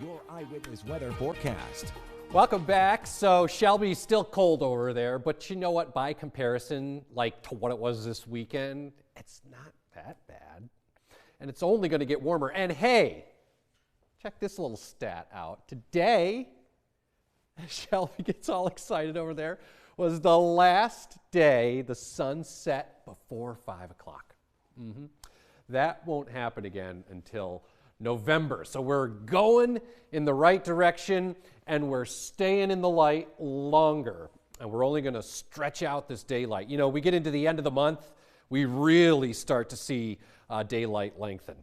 your eyewitness weather forecast. Welcome back. So Shelby's still cold over there, but you know what? By comparison, like to what it was this weekend, it's not that bad. And it's only going to get warmer. And hey, check this little stat out. Today, Shelby gets all excited over there, was the last day the sun set before 5 o'clock. That won't happen again until November. So we're going in the right direction and we're staying in the light longer. And we're only going to stretch out this daylight. You know, we get into the end of the month, we really start to see daylight lengthen.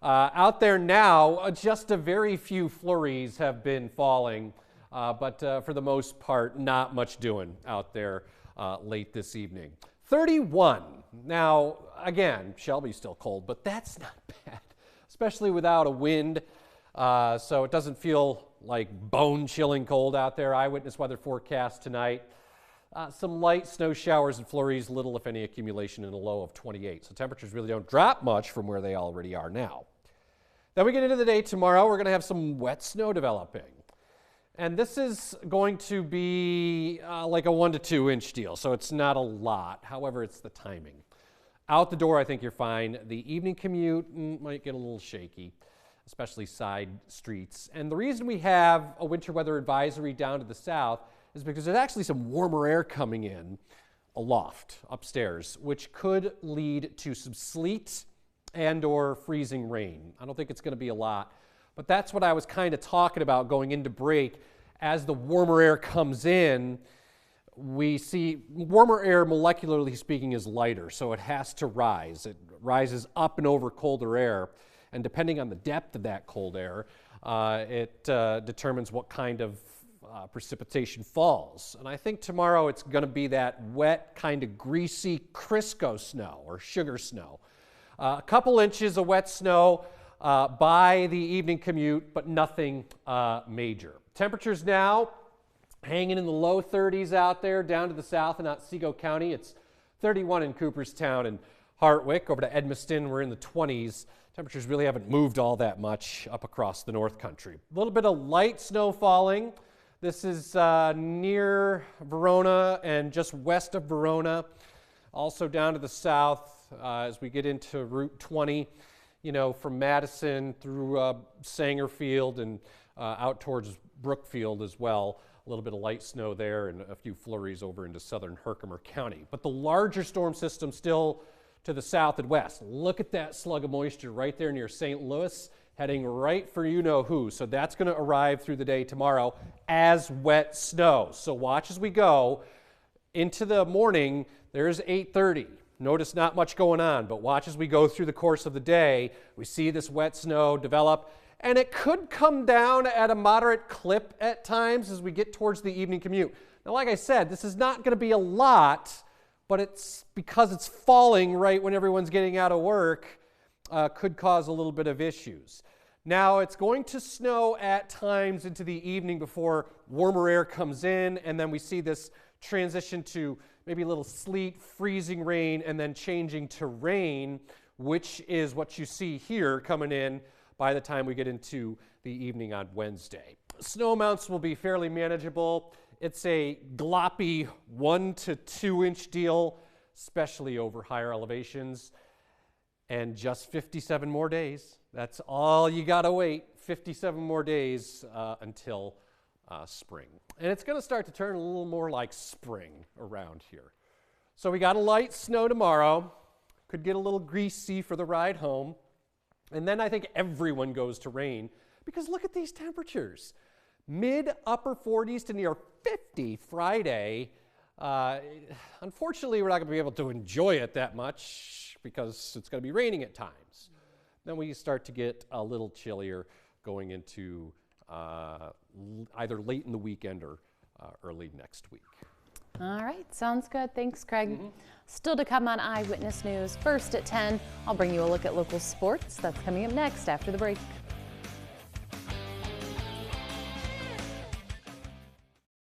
Out there now, just a very few flurries have been falling, but for the most part, not much doing out there late this evening. 31. Now, again, Shelby's still cold, but that's not bad, especially without a wind. So it doesn't feel like bone-chilling cold out there. Eyewitness weather forecast tonight. Some light snow showers and flurries, little if any accumulation, in a low of 28. So temperatures really don't drop much from where they already are now. Then we get into the day tomorrow. We're going to have some wet snow developing. And this is going to be like a 1 to 2 inch deal, so it's not a lot. However, it's the timing. Out the door, I think you're fine. The evening commute might get a little shaky, especially side streets. And the reason we have a winter weather advisory down to the south is because there's actually some warmer air coming in aloft, upstairs, which could lead to some sleet and or freezing rain. I don't think it's going to be a lot, but that's what I was kind of talking about going into break. As the warmer air comes in, we see warmer air, molecularly speaking, is lighter, so it has to rise. It rises up and over colder air, and depending on the depth of that cold air, it determines what kind of precipitation falls. And I think tomorrow it's going to be that wet, kind of greasy Crisco snow or sugar snow. A couple inches of wet snow by the evening commute, but nothing major. Temperatures now hanging in the low 30s out there down to the south in Otsego County. It's 31 in Cooperstown and Hartwick. Over to Edmiston, we're in the 20s. Temperatures really haven't moved all that much up across the North Country. A little bit of light snow falling. This is near Verona and just west of Verona. Also down to the south as we get into Route 20, you know, from Madison through Sangerfield and out towards Brookfield as well. A little bit of light snow there and a few flurries over into southern Herkimer County. But the larger storm system still to the south and west. Look at that slug of moisture right there near St. Louis, heading right for you-know-who. So that's going to arrive through the day tomorrow as wet snow. So watch as we go into the morning. There's 8:30. Notice not much going on, but watch as we go through the course of the day. We see this wet snow develop, and it could come down at a moderate clip at times as we get towards the evening commute. Now, like I said, this is not going to be a lot, but it's because it's falling right when everyone's getting out of work, could cause a little bit of issues. Now, it's going to snow at times into the evening before warmer air comes in, and then we see this transition to maybe a little sleet, freezing rain, and then changing to rain, which is what you see here coming in by the time we get into the evening on Wednesday. Snow amounts will be fairly manageable. It's a gloppy 1 to 2 inch deal, especially over higher elevations. And just 57 more days. That's all you got to wait. 57 more days until spring. And it's going to start to turn a little more like spring around here. So we got a light snow tomorrow. Could get a little greasy for the ride home. And then I think everyone goes to rain because look at these temperatures. Mid-upper 40s to near 50 Friday. Unfortunately, we're not going to be able to enjoy it that much because it's going to be raining at times. Then we start to get a little chillier going into either late in the weekend or early next week. All right, sounds good. Thanks, Craig. Still to come on Eyewitness News. First at 10, I'll bring you a look at local sports. That's coming up next after the break.